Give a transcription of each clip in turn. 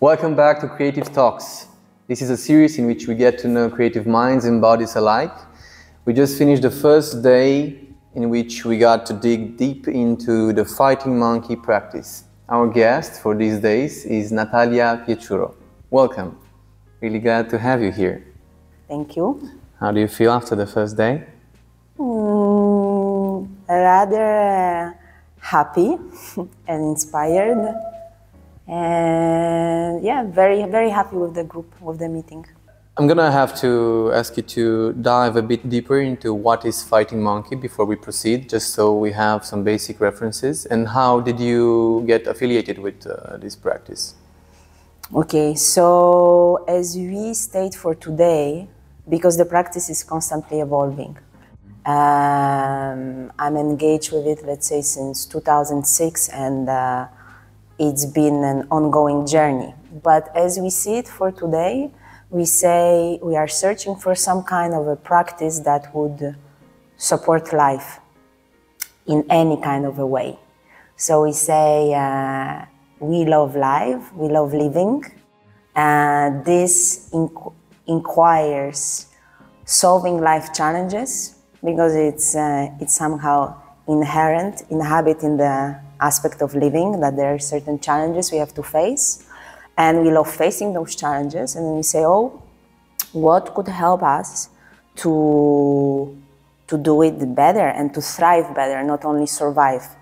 Welcome back to Creative Talks. This is a series in which we get to know creative minds and bodies alike. We just finished the first day in which we got to dig deep into the fighting monkey practice. Our guest for these days is Natalia Pieczuro. Welcome. Really glad to have you here. Thank you. How do you feel after the first day? Rather happy and inspired. And yeah, very happy with the group, with the meeting. I'm gonna have to ask you to dive a bit deeper into what is fighting monkey before we proceed, just so we have some basic references. And how did you get affiliated with this practice? Okay, so as we state for today, because the practice is constantly evolving, I'm engaged with it, let's say, since 2006, and it's been an ongoing journey. But as we see it for today, we say we are searching for some kind of a practice that would support life in any kind of a way. So we say we love life, we love living. This inquires solving life challenges, because it's somehow inhabit in the aspect of living, that there are certain challenges we have to face, and we love facing those challenges. And then we say, oh, what could help us to do it better and to thrive better, not only survive?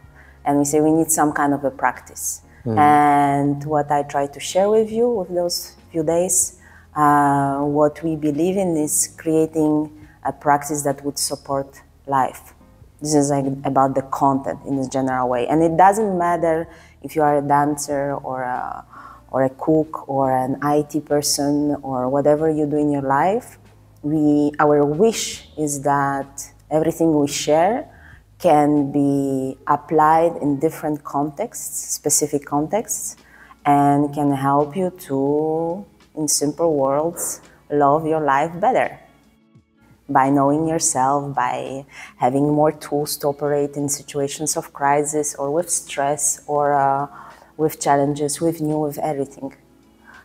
And we say we need some kind of a practice. And what I try to share with you with those few days, what we believe in is creating a practice that would support life. This is like about the content in this general way. And it doesn't matter if you are a dancer or a cook or an IT person or whatever you do in your life. Our wish is that everything we share can be applied in different contexts, specific contexts, and can help you to, in simple words, love your life better. By knowing yourself, by having more tools to operate in situations of crisis or with stress or with challenges, with everything.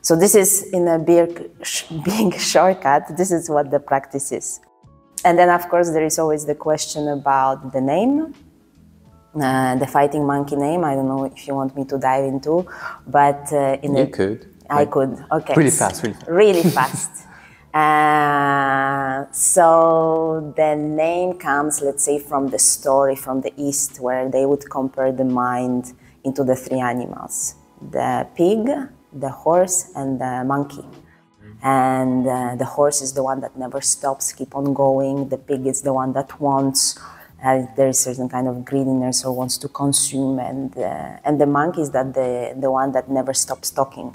So this is, in a big shortcut, this is what the practice is. And then, of course, there is always the question about the name, the fighting monkey name. I don't know if you want me to dive into, but you could. I could. Okay. Really fast. Really fast. So the name comes, let's say, from the story from the East, where they would compare the mind into the three animals: the pig, the horse, and the monkey. And the horse is the one that never stops, keep on going. The pig is the one that wants, there is certain kind of greediness or wants to consume. And the monkey is the one that never stops talking.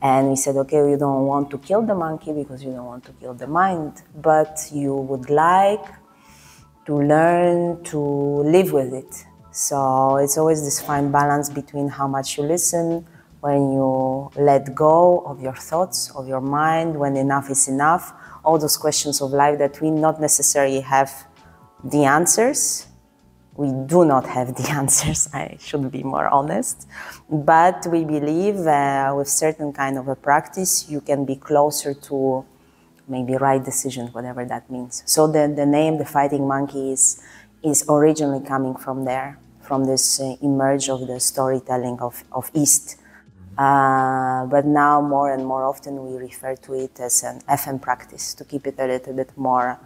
And we said, okay, you don't want to kill the monkey because you don't want to kill the mind, but you would like to learn to live with it. So it's always this fine balance between how much you listen, when you let go of your thoughts, of your mind, when enough is enough, all those questions of life that we not necessarily have the answers. We do not have the answers, I should be more honest. But we believe with certain kind of a practice, you can be closer to maybe right decisions, whatever that means. So the name, the fighting monkey, is originally coming from there, from this emerge of the storytelling of East. But now more and more often we refer to it as an FM practice, to keep it a little bit more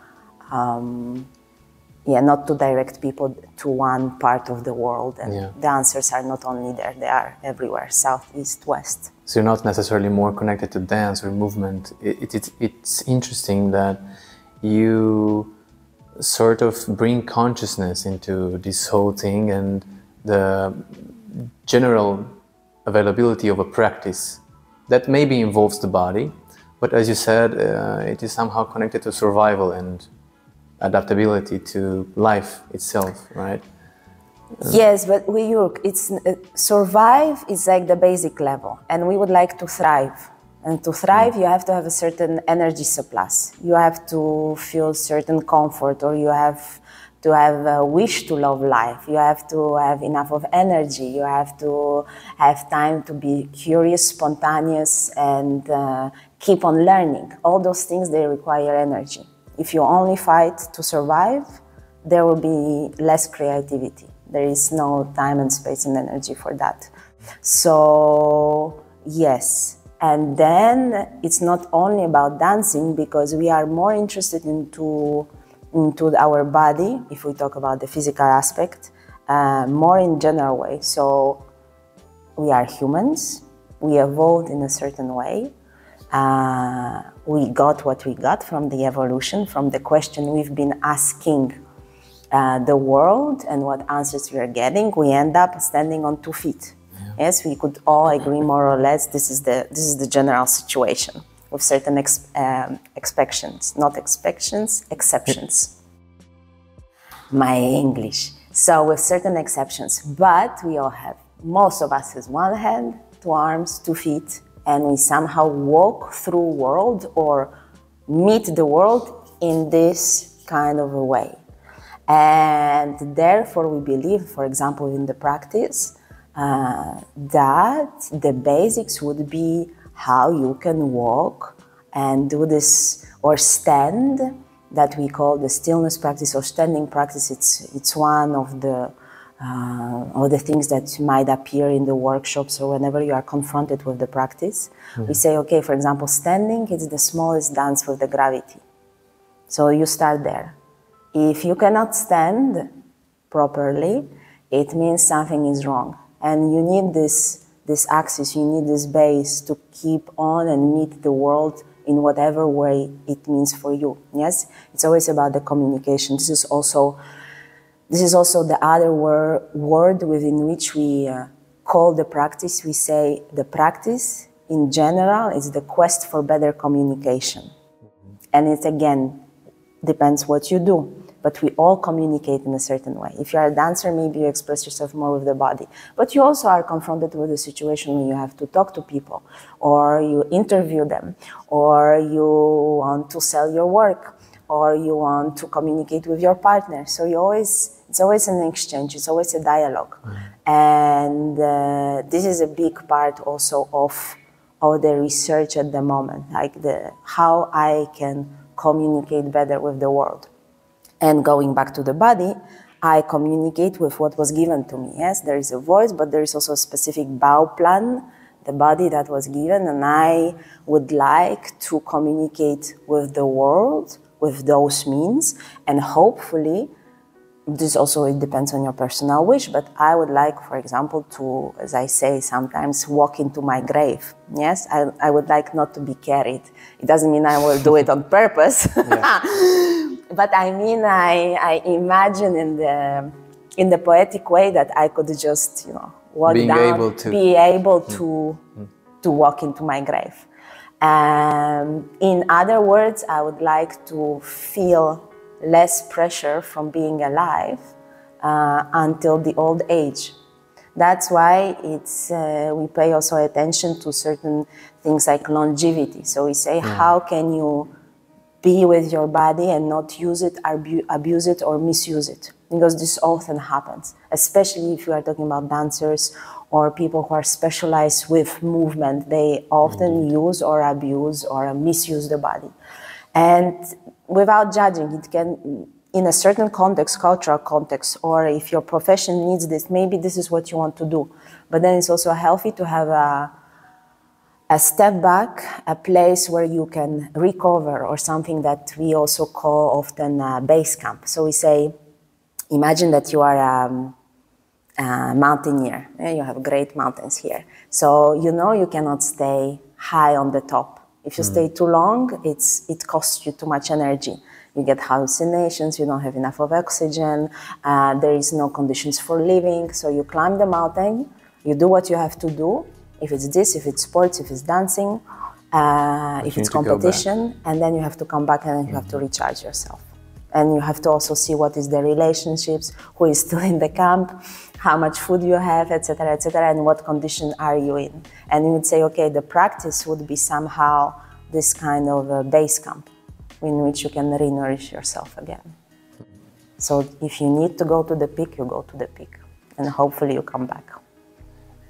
not to direct people to one part of the world. And the answers are not only there, they are everywhere, south, east, west. So you're not necessarily more connected to dance or movement. It's interesting that you sort of bring consciousness into this whole thing, and the general availability of a practice that maybe involves the body, but as you said, it is somehow connected to survival and adaptability to life itself, right? Yes, but survive is like the basic level, and we would like to thrive. And to thrive, you have to have a certain energy surplus. You have to feel certain comfort, or you have to have a wish to love life. You have to have enough of energy. You have to have time to be curious, spontaneous, and keep on learning. All those things, they require energy. If you only fight to survive, there will be less creativity. There is no time and space and energy for that. So, yes. And then it's not only about dancing, because we are more interested into our body, if we talk about the physical aspect, more in general way. So we are humans, we evolved in a certain way. We got what we got from the evolution, from the question we've been asking the world and what answers we are getting. We end up standing on 2 feet. Yeah. Yes, we could all agree more or less this is the general situation, with certain exceptions, not expectations, exceptions. My English. So with certain exceptions, but we all have, most of us has 1 hand, 2 arms, 2 feet, and we somehow walk through world or meet the world in this kind of a way. And therefore we believe, for example, in the practice, that the basics would be how you can walk and do this, or stand, that we call the stillness practice or standing practice. It's one of the things that might appear in the workshops or whenever you are confronted with the practice. Mm-hmm. We say, okay, for example, standing is the smallest dance with the gravity. So you start there. If you cannot stand properly, it means something is wrong. And you need this axis, you need this base to keep on and meet the world in whatever way it means for you. Yes, it's always about the communication. This is also the other word within which we call the practice. We say the practice in general is the quest for better communication. And it again depends what you do. But we all communicate in a certain way. If you are a dancer, maybe you express yourself more with the body. But you also are confronted with a situation where you have to talk to people, or you interview them, or you want to sell your work, or you want to communicate with your partner. So it's always an exchange, it's always a dialogue. Mm-hmm. And this is a big part also of the research at the moment, like how I can communicate better with the world. And going back to the body, I communicate with what was given to me. Yes, there is a voice, but there is also a specific Bauplan, the body that was given, and I would like to communicate with the world with those means, and hopefully, this also, it depends on your personal wish, but I would like, for example, to, as I say sometimes, walk into my grave. Yes, I would like not to be carried. It doesn't mean I will do it on purpose. But I mean, I imagine in the poetic way that I could just, walk down, be able to walk into my grave. In other words, I would like to feel less pressure from being alive until the old age. That's why we pay also attention to certain things like longevity. So we say, how can you be with your body and not use it, abuse it, or misuse it? Because this often happens, especially if you are talking about dancers or people who are specialized with movement. They often use or abuse or misuse the body. And without judging, it can, in a certain context, cultural context, or if your profession needs this, maybe this is what you want to do. But then it's also healthy to have a step back, a place where you can recover, or something that we also call often base camp. So we say, imagine that you are a mountaineer. You have great mountains here. So you cannot stay high on the top. If you stay too long, it costs you too much energy. You get hallucinations, you don't have enough of oxygen, there is no conditions for living. So you climb the mountain, you do what you have to do. If it's this, if it's sports, if it's dancing, if it's competition, and then you have to come back and then you have to recharge yourself. And you have to also see what is the relationships, who is still in the camp, how much food you have, etc., and what condition are you in. And you would say, okay, the practice would be somehow this kind of a base camp in which you can re-nourish yourself again. So if you need to go to the peak, you go to the peak, and hopefully you come back.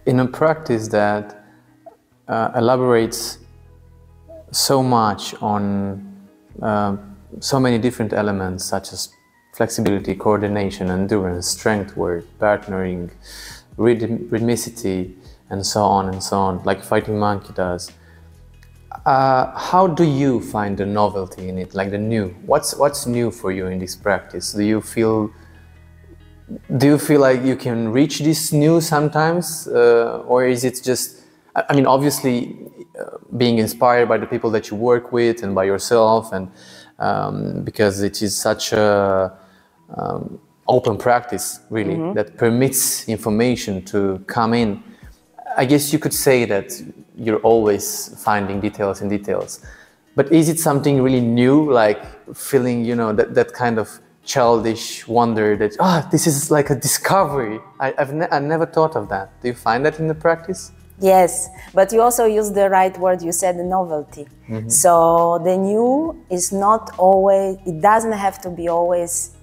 In a practice that elaborates so much on so many different elements, such as flexibility, coordination, endurance, strength work, partnering, rhythmicity, and so on, like Fighting Monkey does. How do you find the novelty in it, like the new? What's new for you in this practice? Do you feel like you can reach this new sometimes, or is it just? I mean, obviously, being inspired by the people that you work with and by yourself, and because it is such a open practice, really, that permits information to come in. I guess you could say that you're always finding details in details. But is it something really new, like feeling, you know, that kind of childish wonder that, this is like a discovery? I never thought of that. Do you find that in the practice? Yes, but you also used the right word. You said the novelty. So the new is not always, it doesn't have to be always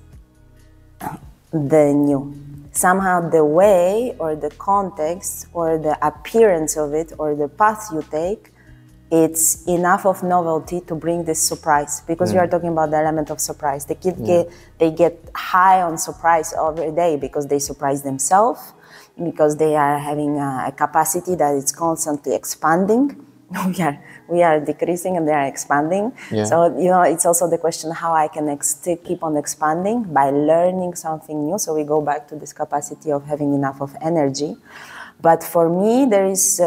the new. Somehow the way or the context or the appearance of it or the path you take, it's enough of novelty to bring this surprise, because you are talking about the element of surprise. The kids they get high on surprise every day because they surprise themselves, because they are having a capacity that is constantly expanding. We are decreasing and they are expanding. So, you know, it's also the question how I can keep on expanding by learning something new. So we go back to this capacity of having enough of energy. But for me, there is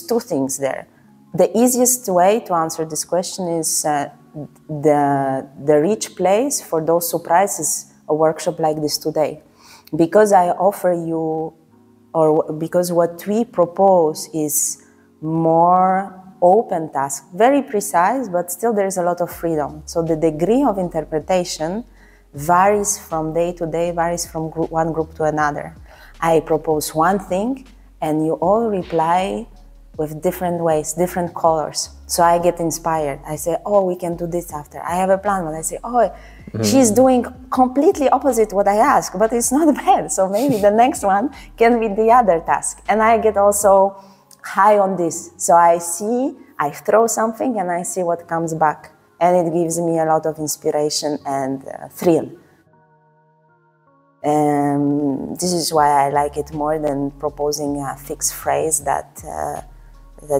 two things there. The easiest way to answer this question is the rich place for those surprises, a workshop like this today. Because I offer you, or because what we propose is more open task, very precise, but still there is a lot of freedom. So the degree of interpretation varies from day to day, varies from one group to another. I propose one thing and you all reply with different ways, different colors. So I get inspired. I say, oh, we can do this after. I have a plan, but I say, oh, she's doing completely opposite what I ask, but it's not bad. So maybe the next one can be the other task. And I get also high on this. So I throw something and I see what comes back. And it gives me a lot of inspiration and thrill. This is why I like it more than proposing a fixed phrase that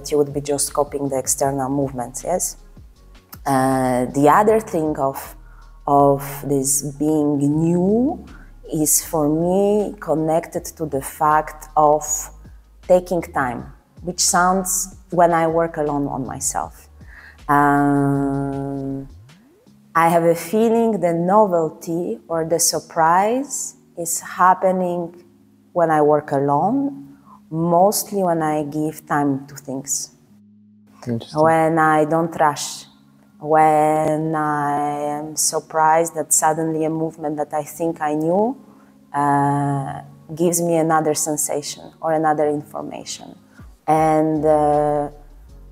you would be just copying the external movements, yes? The other thing of this being new is for me connected to the fact of taking time, which sounds when I work alone on myself. I have a feeling the novelty or the surprise is happening when I work alone, mostly when I give time to things. When I don't rush, when I am surprised that suddenly a movement that I think I knew gives me another sensation or another information. And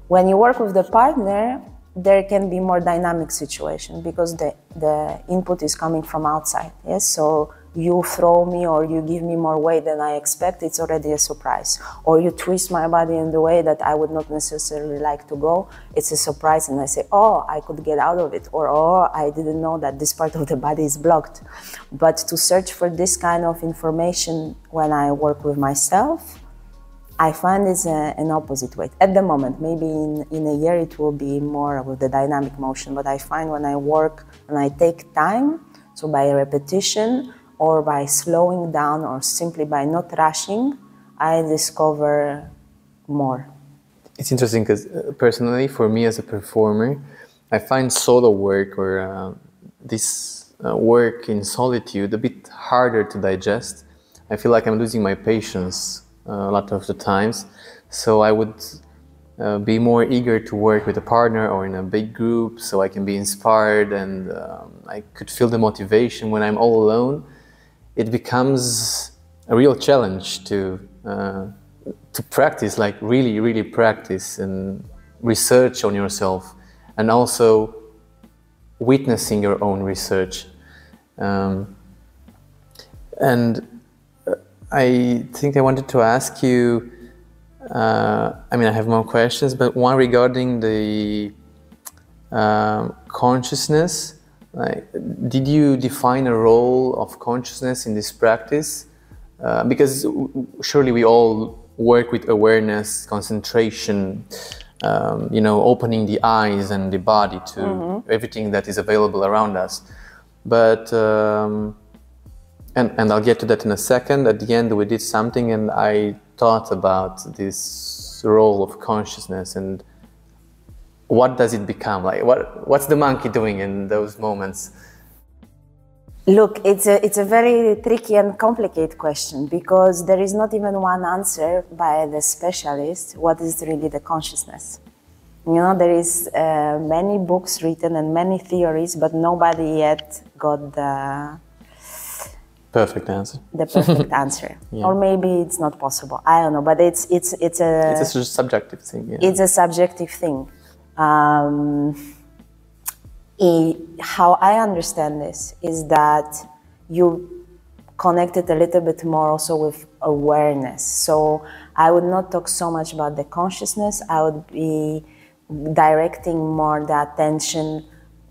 when you work with the partner, there can be more dynamic situation because the input is coming from outside. Yes, so you throw me or you give me more weight than I expect, it's already a surprise. Or you twist my body in the way that I would not necessarily like to go, it's a surprise, and I say, oh, I could get out of it, or oh, I didn't know that this part of the body is blocked. But to search for this kind of information when I work with myself, I find it's an opposite way. At the moment, maybe in a year it will be more with the dynamic motion, but I find when I work and I take time, so by repetition or by slowing down or simply by not rushing, I discover more. It's interesting because personally, for me as a performer, I find solo work or this work in solitude a bit harder to digest. I feel like I'm losing my patience a lot of the times, so I would be more eager to work with a partner or in a big group so I can be inspired and I could feel the motivation. When I'm all alone, it becomes a real challenge to practice, like really practice and research on yourself and also witnessing your own research. And I think I wanted to ask you, I mean, I have more questions, but one regarding the consciousness. Like, did you define a role of consciousness in this practice? Because surely we all work with awareness, concentration, you know, opening the eyes and the body to everything that is available around us. But, and I'll get to that in a second. At the end, we did something and I thought about this role of consciousness and what does it become? Like, what's the monkey doing in those moments? Look, it's a very tricky and complicated question because there is not even one answer by the specialist. What is really the consciousness? You know, there is many books written and many theories, but nobody yet got the perfect answer. The perfect answer, yeah. Or maybe it's not possible. I don't know, but it's a subjective thing. Yeah. It's a subjective thing. How I understand this is that you connected a little bit more also with awareness. So I would not talk so much about the consciousness. I would be directing more the attention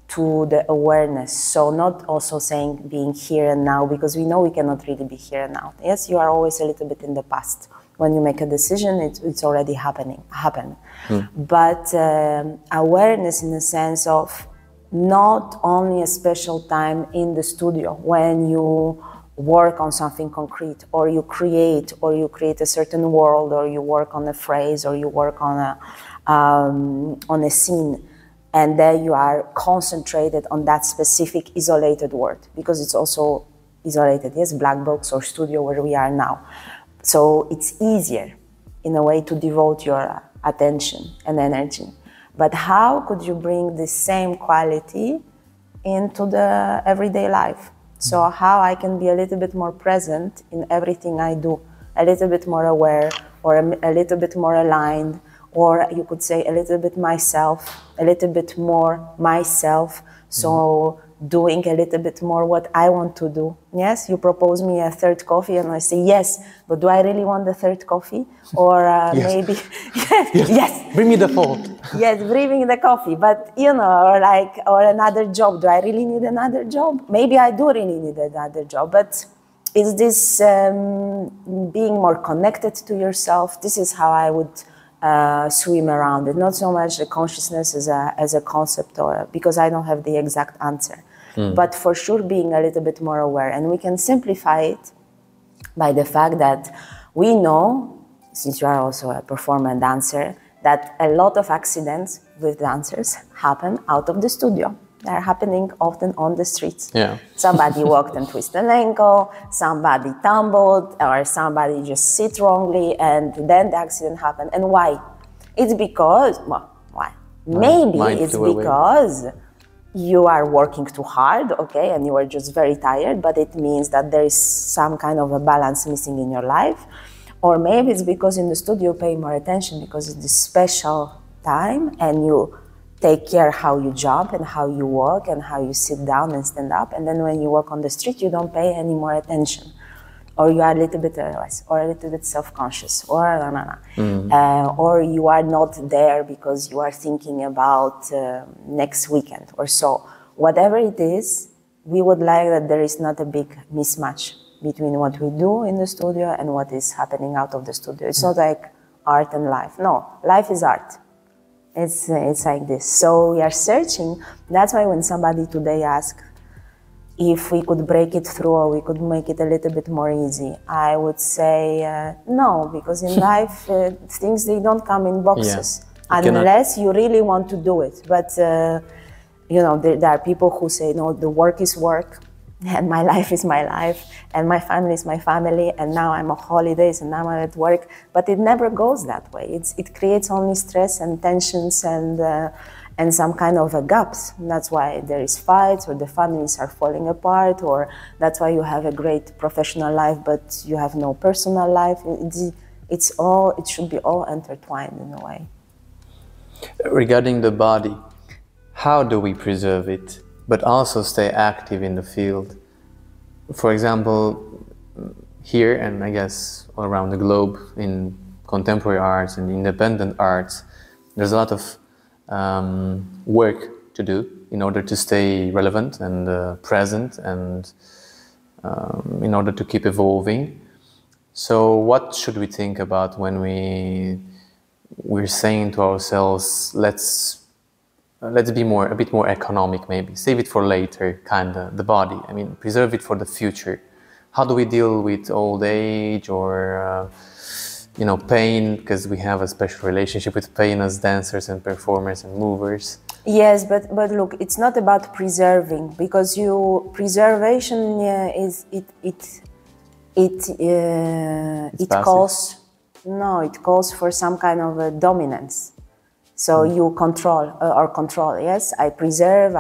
to the awareness. So not also saying being here and now, because we know we cannot really be here and now. Yes, you are always a little bit in the past. When you make a decision, it's already happened. But awareness in the sense of not only a special time in the studio when you work on something concrete, or you create a certain world, or you work on a phrase, or you work on a scene, and then you are concentrated on that specific isolated word, because it's also isolated. Yes, black box or studio where we are now. So it's easier, in a way, to devote your attention and energy. But how could you bring the same quality into the everyday life? So how I can be a little bit more present in everything I do, a little bit more aware, or a little bit more aligned, or you could say a little bit myself, a little bit more myself. So doing a little bit more what I want to do. Yes, you propose me a third coffee and I say yes, but do I really want the third coffee? Or yes. Maybe, yes. Bring me the fold. Yes, bring me the coffee, but you know, or another job. Do I really need another job? Maybe I do really need another job, but it's this being more connected to yourself. This is how I would swim around it. Not so much the consciousness as a concept, or because I don't have the exact answer, but for sure being a little bit more aware. And we can simplify it by the fact that we know, since you are also a performer and dancer, that a lot of accidents with dancers happen out of the studio. They're happening often on the streets. Yeah. Somebody walked and twisted an ankle, somebody tumbled, or somebody just sit wrongly, and then the accident happened. And why? It's because, well, why? Maybe it's because you are working too hard, okay, and you are just very tired, but it means that there is some kind of a balance missing in your life. Or maybe it's because in the studio you pay more attention because it's this special time and you take care how you jump and how you walk and how you sit down and stand up. And then when you walk on the street, you don't pay any more attention. Or you are a little bit less, or a little bit self-conscious, or or you are not there because you are thinking about next weekend or so. Whatever it is, we would like that there is not a big mismatch between what we do in the studio and what is happening out of the studio. It's not like art and life. No, life is art. It's like this. So we are searching. That's why when somebody today asks if we could break it through or we could make it a little bit more easy, I would say no, because in life things, they don't come in boxes, unless you really want to do it. But you know, there are people who say, no, the work is work, and my life is my life, and my family is my family, and now I'm on holidays, and now I'm at work. But it never goes that way. It creates only stress and tensions and some kind of a gaps. And that's why there is fights, or the families are falling apart, or that's why you have a great professional life, but you have no personal life. It should be all intertwined in a way. Regarding the body, how do we preserve it, but also stay active in the field? for example, here and I guess all around the globe in contemporary arts and independent arts, there's a lot of work to do in order to stay relevant and present and in order to keep evolving. So what should we think about when we're saying to ourselves, let's be a bit more economic, maybe save it for later, kind of the body. I mean, preserve it for the future. How do we deal with old age or pain? Because we have a special relationship with pain as dancers and performers and movers. Yes, but look, it's not about preserving, because preservation it calls for some kind of a dominance. So you control yes, I preserve,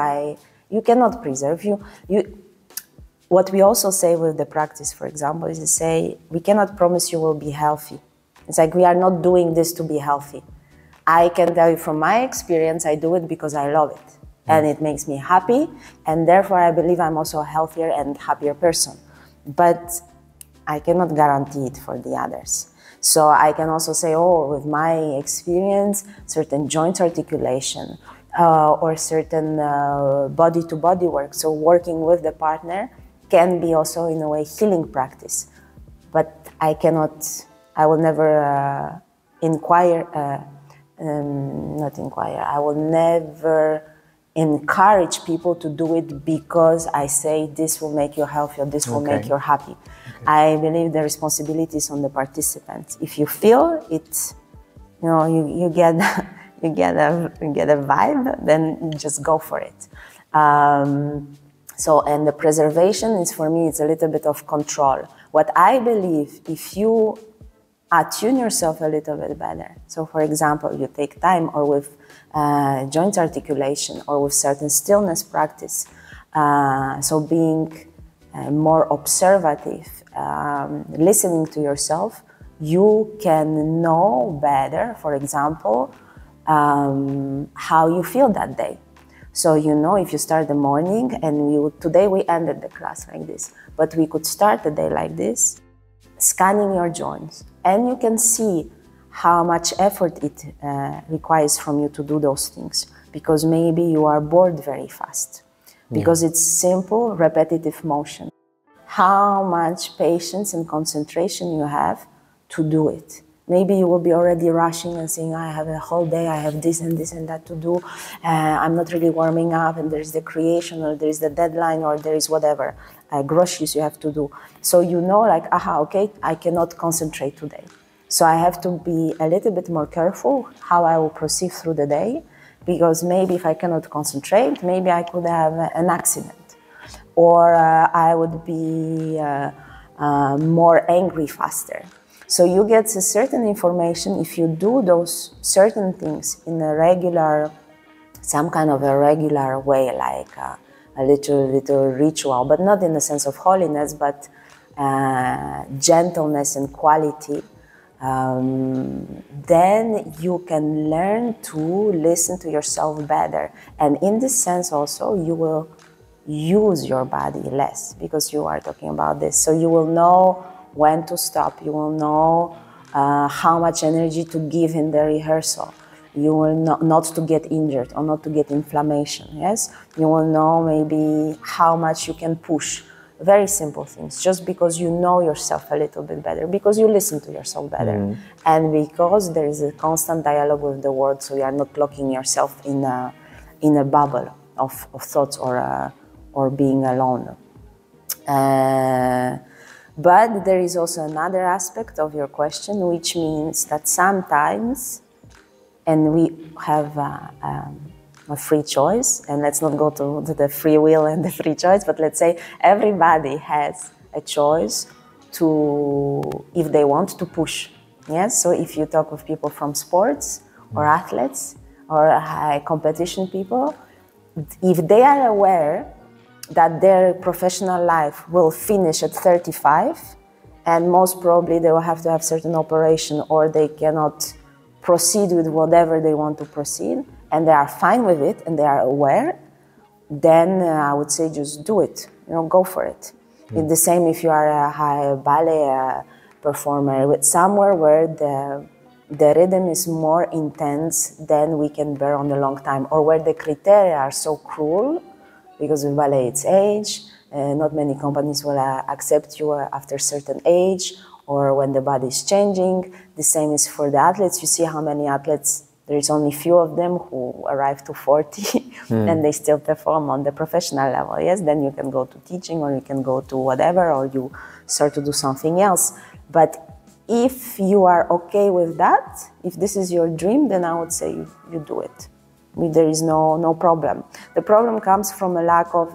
you cannot preserve. What we also say with the practice, for example, is to say, we cannot promise you will be healthy. It's like, we are not doing this to be healthy. I can tell you from my experience, I do it because I love it. And it makes me happy, and therefore I believe I'm also a healthier and happier person. But I cannot guarantee it for the others. So I can also say, with my experience, certain joint articulation or certain body-to-body work, so working with the partner, can be also in a way healing practice. But I will never I will never encourage people to do it because I say this will make you healthy or this will make you happy. Okay. I believe the responsibility is on the participants. If you feel it, you get a vibe, then just go for it. And the preservation is, for me, it's a little bit of control. What I believe, if you attune yourself a little bit better. So, for example, you take time, or with joint articulation, or with certain stillness practice. So being more observative, listening to yourself, you can know better, for example, how you feel that day. So if you start the morning, and today we ended the class like this, but we could start the day like this, scanning your joints, and you can see how much effort it requires from you to do those things, because maybe you are bored very fast, because it's simple, repetitive motion. How much patience and concentration you have to do it. Maybe you will be already rushing and saying, I have a whole day, I have this and this and that to do, I'm not really warming up, and there's the creation, or there's the deadline, or there is whatever, groceries you have to do. So okay, I cannot concentrate today. So I have to be a little bit more careful how I will proceed through the day, because maybe if I cannot concentrate, maybe I could have an accident, or I would be more angry faster. So you get a certain information if you do those certain things in some kind of a regular way, like a little ritual, but not in the sense of holiness, but gentleness and quality. Then you can learn to listen to yourself better. And in this sense also, you will use your body less, because you are talking about this. So you will know when to stop, you will know how much energy to give in the rehearsal. You will not to get injured or not to get inflammation, yes? You will know maybe how much you can push. Very simple things, just because you know yourself a little bit better, because you listen to yourself better, and because there is a constant dialogue with the world, so you are not locking yourself in a bubble of thoughts or being alone. But there is also another aspect of your question, which means that sometimes, and we have a free choice, and let's not go to the free will and the free choice, but let's say everybody has a choice to, if they want to push. Yes, so if you talk with people from sports or athletes or high competition people, if they are aware that their professional life will finish at 35, and most probably they will have to have certain operation, or they cannot proceed with whatever they want to proceed, and they are fine with it and they are aware, then I would say just do it, go for it. It's the same if you are a high ballet performer, with somewhere where the rhythm is more intense than we can bear on the long time, or where the criteria are so cruel, because with ballet it's age, not many companies will accept you after a certain age, or when the body is changing. The same is for the athletes. You see how many athletes, there is only few of them who arrive to 40 and they still perform on the professional level. Yes, then you can go to teaching, or you can go to whatever, or you start to do something else. But if you are okay with that, if this is your dream, then I would say you do it. There is no problem. The problem comes from a lack of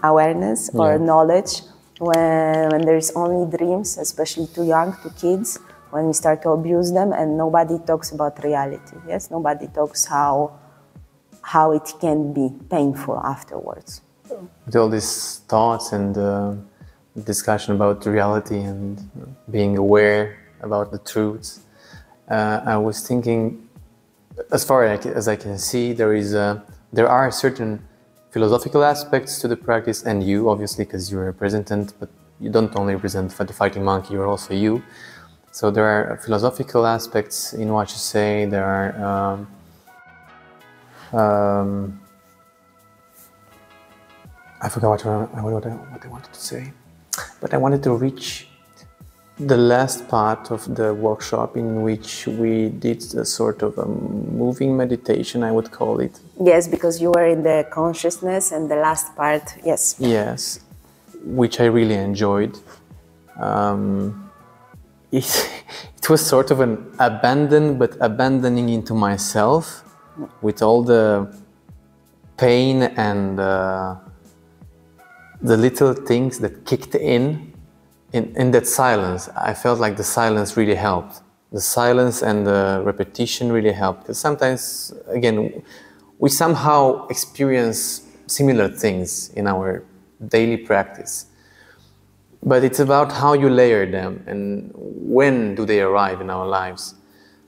awareness or knowledge when there is only dreams, especially too young, to kids, when we start to abuse them, and nobody talks about reality. Yes, nobody talks how it can be painful afterwards. With all these thoughts and discussion about reality and being aware about the truths, I was thinking, as far as I can see, there are certain philosophical aspects to the practice, and you, obviously, because you're a representant, but you don't only represent the fighting monkey, you're also you. So there are philosophical aspects in what you say. There are I forgot what I wanted to say, but I wanted to reach the last part of the workshop, in which we did a sort of a moving meditation, I would call it. Yes, because you were in the consciousness, and the last part, yes. Yes, which I really enjoyed. It was sort of an abandoning into myself, with all the pain and the little things that kicked in that silence. I felt like the silence really helped. The silence and the repetition really helped. Because sometimes, again, we somehow experience similar things in our daily practice. But it's about how you layer them and when do they arrive in our lives.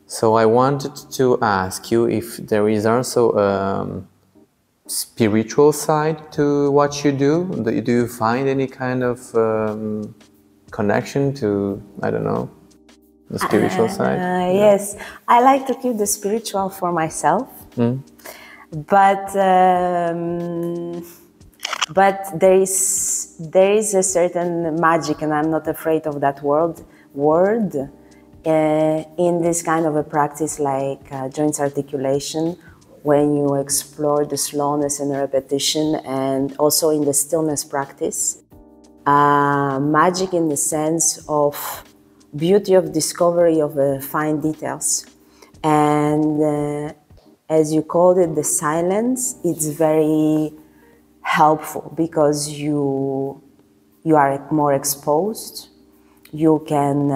So I wanted to ask you if there is also a spiritual side to what you do. Do you find any kind of connection to, I don't know, the spiritual side? Yes, I like to keep the spiritual for myself, but there is a certain magic, and I'm not afraid of that word in this kind of a practice like joints articulation, when you explore the slowness and the repetition, and also in the stillness practice. Magic in the sense of beauty of discovery of fine details. And as you called it, the silence, it's very helpful because you are more exposed. You can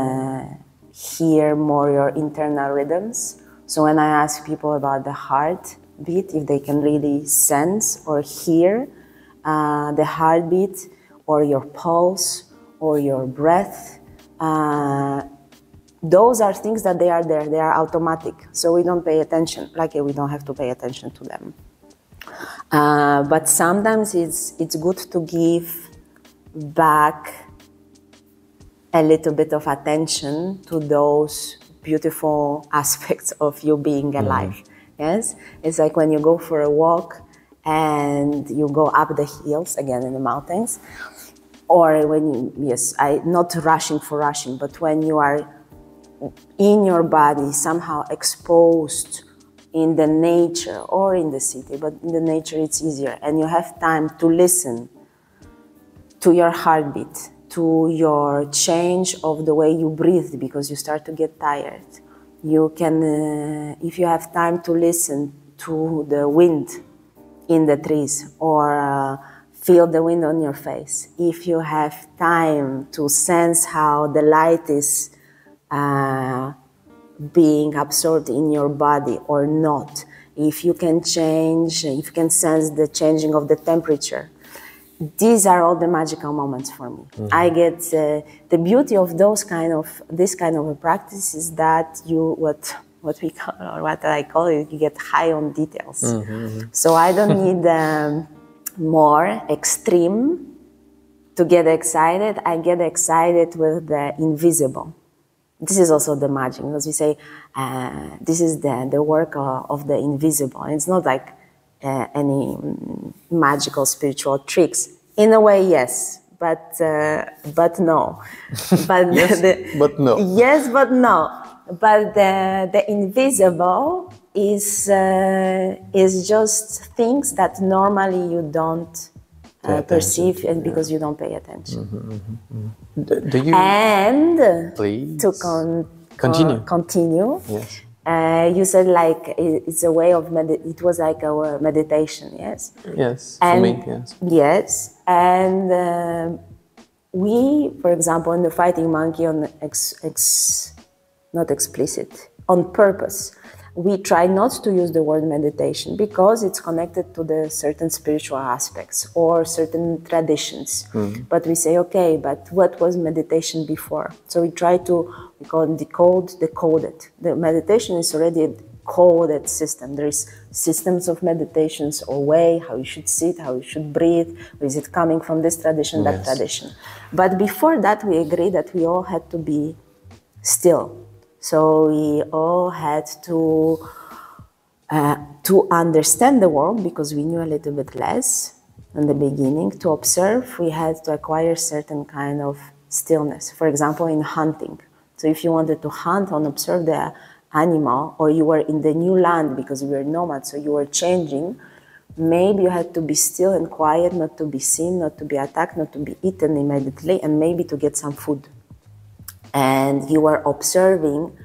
hear more your internal rhythms. So when I ask people about the heartbeat, if they can really sense or hear the heartbeat, or your pulse, or your breath, those are things that they are there, they are automatic. So we don't pay attention, like we don't have to pay attention to them. But sometimes it's good to give back a little bit of attention to those beautiful aspects of you being alive. Yes, it's like when you go for a walk and you go up the hills, again in the mountains, or when not rushing for rushing, but when you are in your body, somehow exposed in the nature or in the city, but in the nature it's easier, and you have time to listen to your heartbeat, to your change of the way you breathe, because you start to get tired. You can, if you have time to listen to the wind in the trees, or feel the wind on your face. If you have time to sense how the light is being absorbed in your body or not. If you can change, if you can sense the changing of the temperature. These are all the magical moments for me. I get the beauty of this kind of a practice is that what we call, or what I call it, you get high on details. So I don't need more extreme to get excited, I get excited with the invisible. This is also the magic, because we say this is the work of the invisible. And it's not like any magical spiritual tricks. In a way, yes, but no. But yes, but no. Yes, but no. But the invisible is just things that normally you don't perceive, and because you don't pay attention. Do you? And please to continue. Yes. You said like it's a way of it was like a meditation, yes. Yes. And, for me, yes. Yes, and we, for example, in the Fighting Monkey, on not explicit, on purpose, we try not to use the word meditation because it's connected to the certain spiritual aspects or certain traditions. But we say, okay, but what was meditation before? So we try to, we call it decode it. The meditation is already a coded system. There is systems of meditations or way, how you should sit, how you should breathe, or is it coming from this tradition, that tradition. But before that, we agree that we all had to be still. So we all had to understand the world, because we knew a little bit less in the beginning. To observe, we had to acquire certain kind of stillness. For example, in hunting. So if you wanted to hunt and observe the animal, or you were in the new land because you were nomads, so you were changing, maybe you had to be still and quiet, not to be seen, not to be attacked, not to be eaten immediately, and maybe to get some food. And you were observing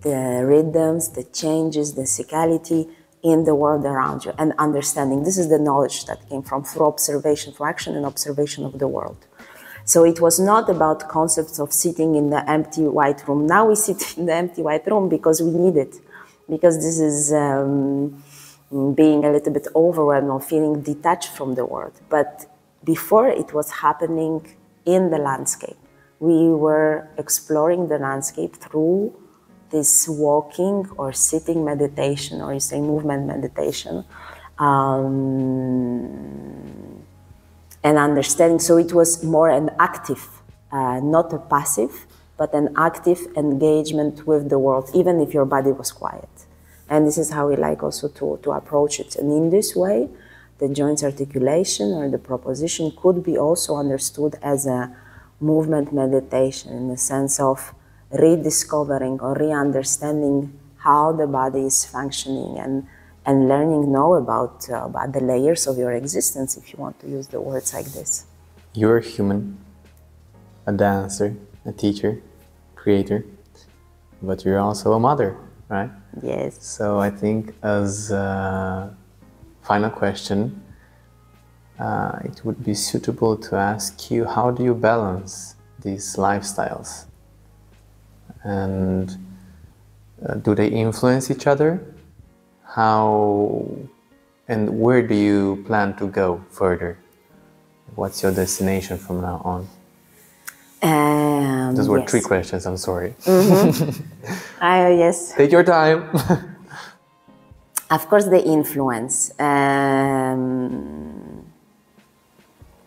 the rhythms, the changes, the cyclicality in the world around you, and understanding. This is the knowledge that came through observation, through action and observation of the world. So it was not about concepts of sitting in the empty white room. Now we sit in the empty white room because we need it, because this is being a little bit overwhelmed or feeling detached from the world. But before, it was happening in the landscape. We were exploring the landscape through this walking or sitting meditation, or you say movement meditation, and understanding. So it was more an active, not a passive, but an active engagement with the world, even if your body was quiet. And this is how we like also to approach it. And in this way, the joints articulation or the proposition could be also understood as a movement meditation, in the sense of rediscovering or re-understanding how the body is functioning, and learning about the layers of your existence, if you want to use the words like this. You're a human, a dancer, a teacher, creator, but you're also a mother, right? Yes. So I think as a final question, it would be suitable to ask you, how do you balance these lifestyles? And do they influence each other? How and where do you plan to go further? What's your destination from now on? Those were 3 questions, I'm sorry. Yes. Take your time. Of course, the influence.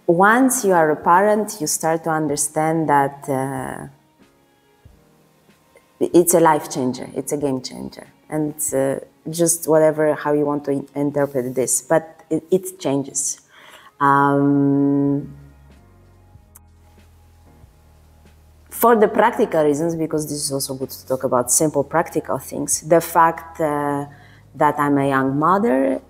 Once you are a parent, you start to understand that it's a life changer, it's a game changer. And just whatever, how you want to interpret this, but it changes. For the practical reasons, because this is also good to talk about simple practical things, the fact that I'm a young mother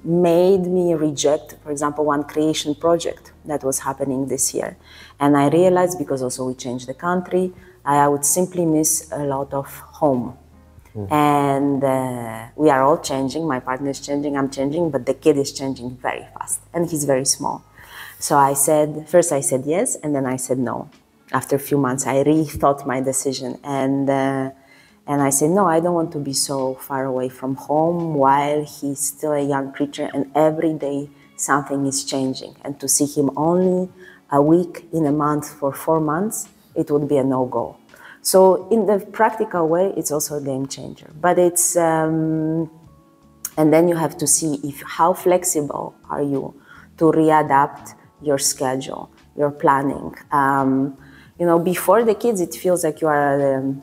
made me reject, for example, one creation project that was happening this year. And I realized, because also we changed the country, I would simply miss a lot of home. And we are all changing, my partner is changing, I'm changing, but the kid is changing very fast, and he's very small. So first I said yes, and then I said no. After a few months, I rethought my decision, and I said, no, I don't want to be so far away from home while he's still a young creature, and every day something is changing. And to see him only a week in a month for 4 months, it would be a no-go. So in the practical way, it's also a game changer. But it's, and then you have to see how flexible are you to readapt your schedule, your planning. You know, before the kids, it feels like you are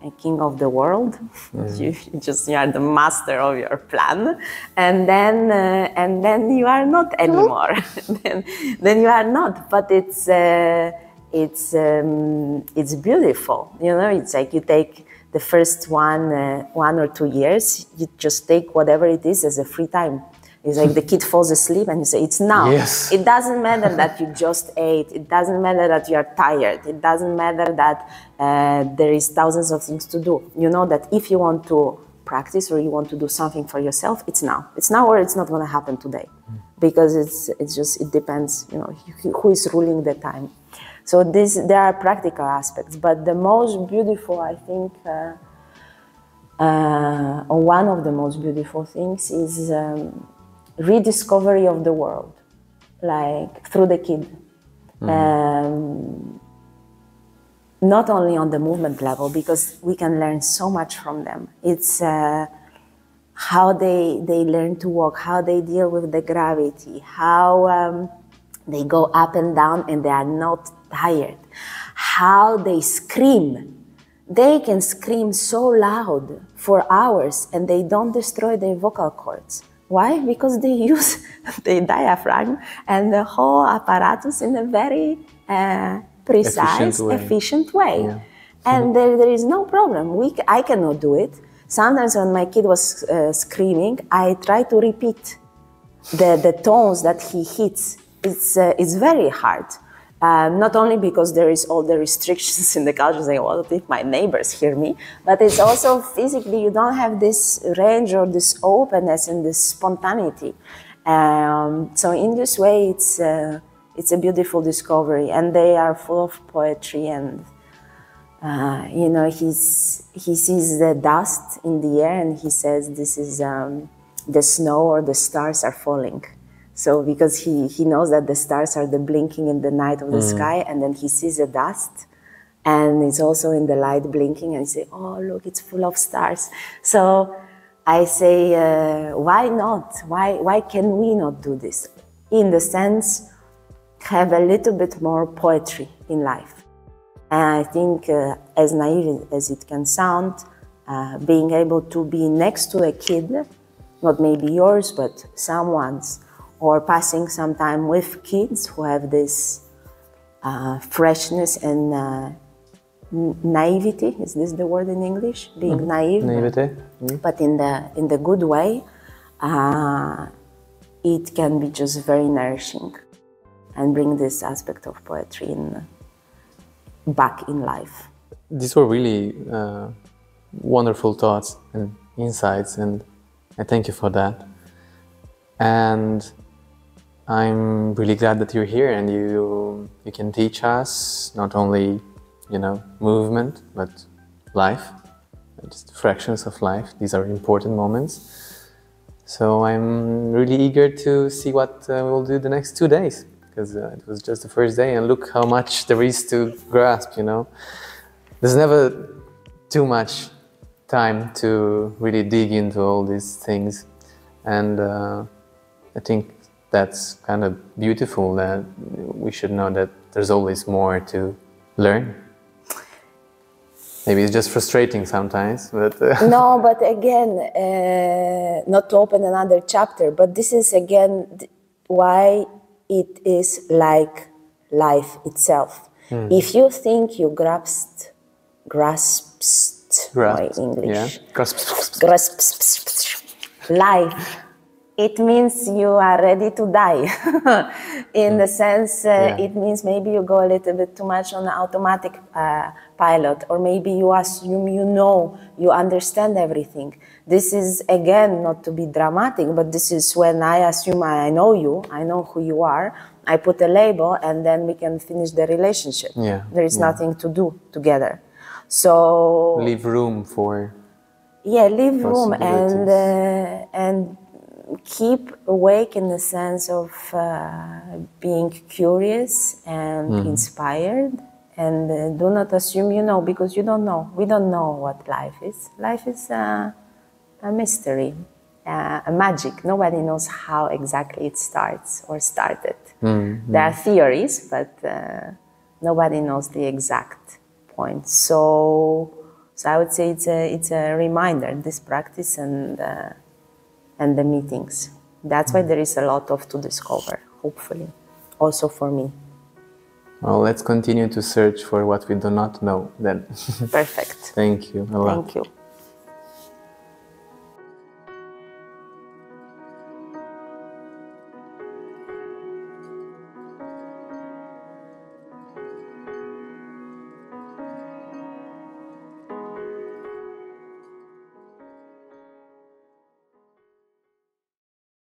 a king of the world. You are the master of your plan, and then you are not anymore. then you are not. But it's beautiful. You know, it's like you take the first 1 or 2 years, you just take whatever it is as a free time. It's like the kid falls asleep and you say, it's now. Yes. It doesn't matter that you just ate. It doesn't matter that you are tired. It doesn't matter that there is thousands of things to do. You know that if you want to practice or you want to do something for yourself, it's now. It's now or it's not going to happen today. Because it depends, you know, who is ruling the time. So there are practical aspects, but the most beautiful, I think, one of the most beautiful things is rediscovery of the world, like through the kid. Not only on the movement level, because we can learn so much from them. It's how they learn to walk, how they deal with the gravity, how they go up and down and they are not tired, how they scream. They can scream so loud for hours and they don't destroy their vocal cords. Why? Because they use the diaphragm and the whole apparatus in a very precise, efficient way. Yeah. And there is no problem. I cannot do it. Sometimes when my kid was screaming, I try to repeat the tones that he hits. It's very hard. Not only because there is all the restrictions in the culture, saying, well, if my neighbors hear me, but it's also physically, you don't have this range or this openness and this spontaneity. So in this way, it's a beautiful discovery, and they are full of poetry. And you know, he sees the dust in the air, and he says, "This is the snow or the stars are falling." So because he knows that the stars are the blinking in the night of the sky, and then he sees the dust, and it's also in the light blinking, and he says, "Oh, look, it's full of stars." So I say, why not? Why can we not do this? In the sense, have a little bit more poetry in life. And I think, as naive as it can sound, being able to be next to a kid, not maybe yours, but someone's, or passing some time with kids who have this freshness and naivety. Is this the word in English? Being naive. Naivety. But in the good way, it can be just very nourishing and bring this aspect of poetry back in life. These were really wonderful thoughts and insights, and I thank you for that. And I'm really glad that you're here and you can teach us not only, you know, movement, but life, just fractions of life. These are important moments. So I'm really eager to see what we'll do the next 2 days, because it was just the first day, and look how much there is to grasp, you know. There's never too much time to really dig into all these things, and I think that's kind of beautiful, that we should know that there's always more to learn. Maybe it's just frustrating sometimes, but... No, but again, not to open another chapter, but this is again why it is like life itself. If you think you grasped my English, life, it means you are ready to die. In the sense, it means maybe you go a little bit too much on the automatic pilot, or maybe you assume you understand everything. This is, again, not to be dramatic, but this is when I assume I know you, I know who you are, I put a label, and then we can finish the relationship. There is nothing to do together. So... leave room for... leave room and keep awake in the sense of being curious and inspired, and do not assume you know, because you don't know. We don't know what life is. Life is a mystery, a magic. Nobody knows how exactly it starts or started. There are theories, but nobody knows the exact point. So I would say it's a reminder, this practice and the meetings. That's why there is a lot to discover, hopefully, also for me. Well, let's continue to search for what we do not know then. Perfect. Thank you a lot. Thank you.